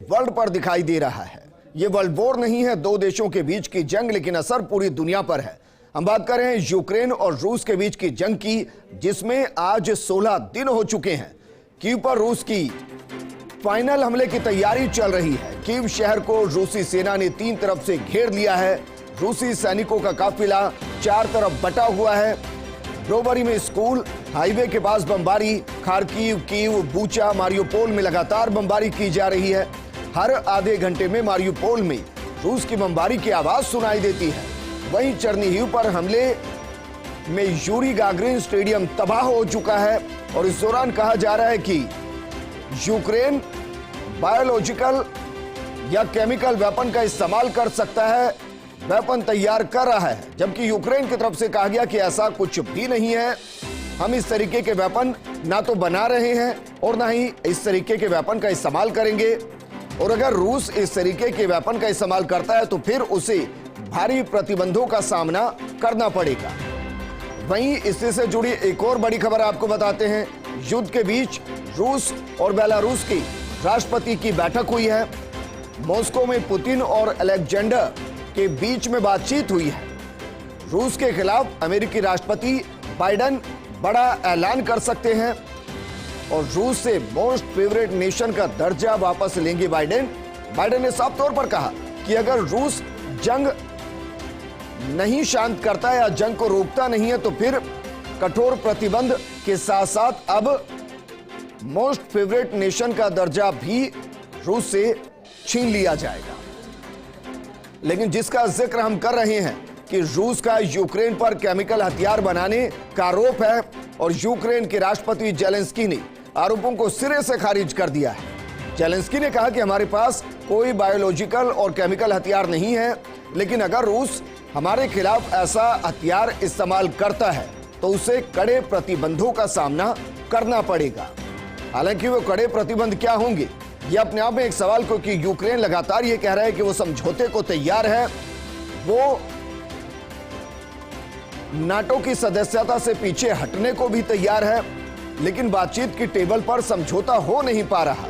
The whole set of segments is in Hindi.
वर्ल्ड पर दिखाई दे रहा है। ये वर्ल्ड वॉर नहीं है, दो देशों के बीच की जंग, लेकिन असर पूरी दुनिया पर है। हम बात कर रहे हैं यूक्रेन और रूस के बीच की जंग की, जिसमें आज 16 दिन हो चुके हैं। कीव पर रूस की फाइनल हमले की तैयारी चल रही है। कीव शहर को रूसी सेना ने 3 तरफ से घेर लिया है। रूसी सैनिकों का काफिला 4 तरफ बटा हुआ है। ब्रोवरी में स्कूल, हाईवे के पास बमबारी, खार्किव, कीव, बूचा, मारियोपोल में लगातार बमबारी की जा रही है। हर आधे घंटे में मारियोपोल में रूस की बमबारी की आवाज सुनाई देती है। वहीं चर्निहिव पर हमले में यूरी गागरिन स्टेडियम तबाह हो चुका है और इस दौरान कहा जा रहा है कि यूक्रेन बायोलॉजिकल या केमिकल वेपन का इस्तेमाल कर सकता है, वेपन तैयार कर रहा है। जबकि यूक्रेन की तरफ से कहा गया कि ऐसा कुछ भी नहीं है, हम इस तरीके के वेपन ना तो बना रहे हैं और ना ही इस तरीके के वेपन का इस्तेमाल करेंगे। और अगर रूस इस तरीके के वेपन का इस्तेमाल करता है तो फिर उसे भारी प्रतिबंधों का सामना करना पड़ेगा। वहीं इससे से जुड़ी एक और बड़ी खबर आपको बताते हैं। युद्ध के बीच रूस और बेलारूस की राष्ट्रपति की बैठक हुई है। मॉस्को में पुतिन और अलेक्जेंडर के बीच में बातचीत हुई है। रूस के खिलाफ अमेरिकी राष्ट्रपति बाइडेन बड़ा ऐलान कर सकते हैं और रूस से मोस्ट फेवरेट नेशन का दर्जा वापस लेंगे बाइडेन। बाइडेन ने साफ तौर पर कहा कि अगर रूस जंग नहीं शांत करता या जंग को रोकता नहीं है तो फिर कठोर प्रतिबंध के साथ साथ अब मोस्ट फेवरेट नेशन का दर्जा भी रूस से छीन लिया जाएगा। लेकिन जिसका जिक्र हम कर रहे हैं कि रूस का यूक्रेन पर केमिकल हथियार बनाने का आरोप है और यूक्रेन के राष्ट्रपति जेलेंस्की ने आरोपों को सिरे से खारिज कर दिया है। जेलेंस्की ने कहा कि हमारे पास कोई बायोलॉजिकल और केमिकल हथियार नहीं है, लेकिन अगर रूस हमारे खिलाफ ऐसा हथियार इस्तेमाल करता है तो उसे कड़े प्रतिबंधों का सामना करना पड़ेगा। हालांकि वो कड़े प्रतिबंध क्या होंगे, यह अपने आप में एक सवाल, क्योंकि यूक्रेन लगातार ये कह रहा है कि वो समझौते को तैयार है, वो नाटो की सदस्यता से पीछे हटने को भी तैयार है, लेकिन बातचीत की टेबल पर समझौता हो नहीं पा रहा।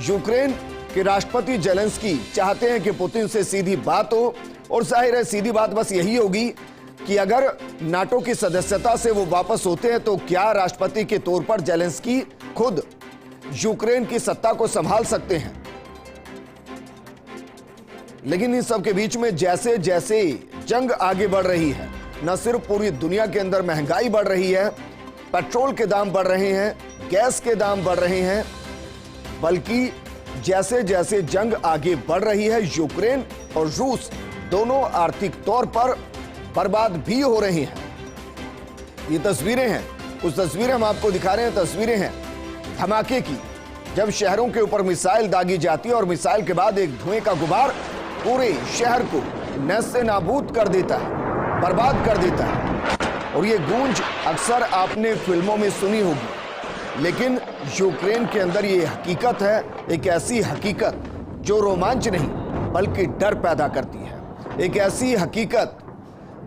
यूक्रेन के राष्ट्रपति जेलेंस्की चाहते हैं कि पुतिन से सीधी बात हो और जाहिर है सीधी बात बस यही होगी कि अगर नाटो की सदस्यता से वो वापस होते हैं तो क्या राष्ट्रपति के तौर पर जेलेंस्की खुद यूक्रेन की सत्ता को संभाल सकते हैं। लेकिन इन सब के बीच में जैसे जैसे जंग आगे बढ़ रही है, न सिर्फ पूरी दुनिया के अंदर महंगाई बढ़ रही है, पेट्रोल के दाम बढ़ रहे हैं, गैस के दाम बढ़ रहे हैं, बल्कि जैसे जैसे जंग आगे बढ़ रही है, यूक्रेन और रूस दोनों आर्थिक तौर पर बर्बाद भी हो रहे हैं। ये तस्वीरें हैं, कुछ तस्वीरें हम आपको दिखा रहे हैं। तस्वीरें हैं धमाके की, जब शहरों के ऊपर मिसाइल दागी जाती है और मिसाइल के बाद एक धुएं का गुबार पूरे शहर को नस्ते नाबूद कर देता है, बर्बाद कर देता है। और ये गूंज अक्सर आपने फिल्मों में सुनी होगी, लेकिन यूक्रेन के अंदर ये हकीकत है, एक ऐसी हकीकत जो रोमांच नहीं बल्कि डर पैदा करती है। एक ऐसी हकीकत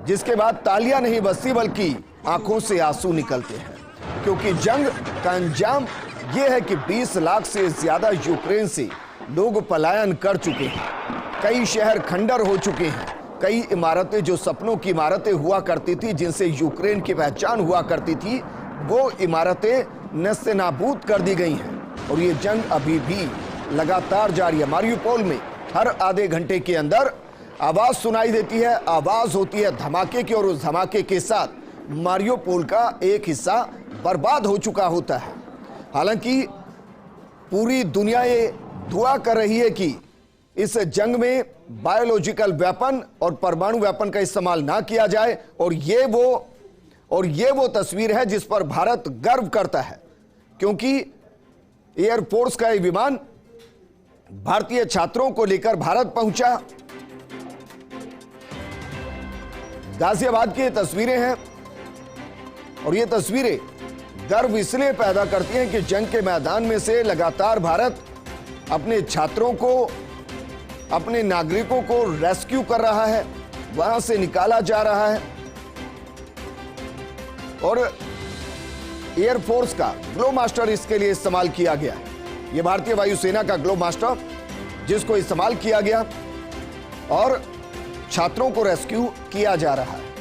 जिसके बाद तालियां नहीं बजती बल्कि आंखों से आंसू निकलते हैं, क्योंकि जंग का अंजाम यह है कि 20 लाख से ज्यादा यूक्रेन से लोग पलायन कर चुके हैं। कई शहर खंडर हो चुके हैं। कई इमारतें जो सपनों की इमारतें हुआ करती थी, जिनसे यूक्रेन की पहचान हुआ करती थी, वो इमारतें नस्ते नाबूद कर दी गई हैं। और ये जंग अभी भी लगातार जारी है। मारियोपोल में हर आधे घंटे के अंदर आवाज सुनाई देती है, आवाज होती है धमाके की, और उस धमाके के साथ मारियोपोल का एक हिस्सा बर्बाद हो चुका होता है। हालांकि पूरी दुनिया ये दुआ कर रही है कि इस जंग में बायोलॉजिकल वेपन और परमाणु वेपन का इस्तेमाल ना किया जाए, और ये वो तस्वीर है जिस पर भारत गर्व करता है, क्योंकि एयरफोर्स का ये विमान भारतीय छात्रों को लेकर भारत पहुंचा। गाजियाबाद की ये तस्वीरें हैं और ये तस्वीरें गर्व इसलिए पैदा करती हैं कि जंग के मैदान में से लगातार भारत अपने छात्रों को, अपने नागरिकों को रेस्क्यू कर रहा है, वहां से निकाला जा रहा है। और एयरफोर्स का ग्लोमास्टर इसके लिए इस्तेमाल किया गया है। यह भारतीय वायुसेना का ग्लोमास्टर जिसको इस्तेमाल किया गया और छात्रों को रेस्क्यू किया जा रहा है।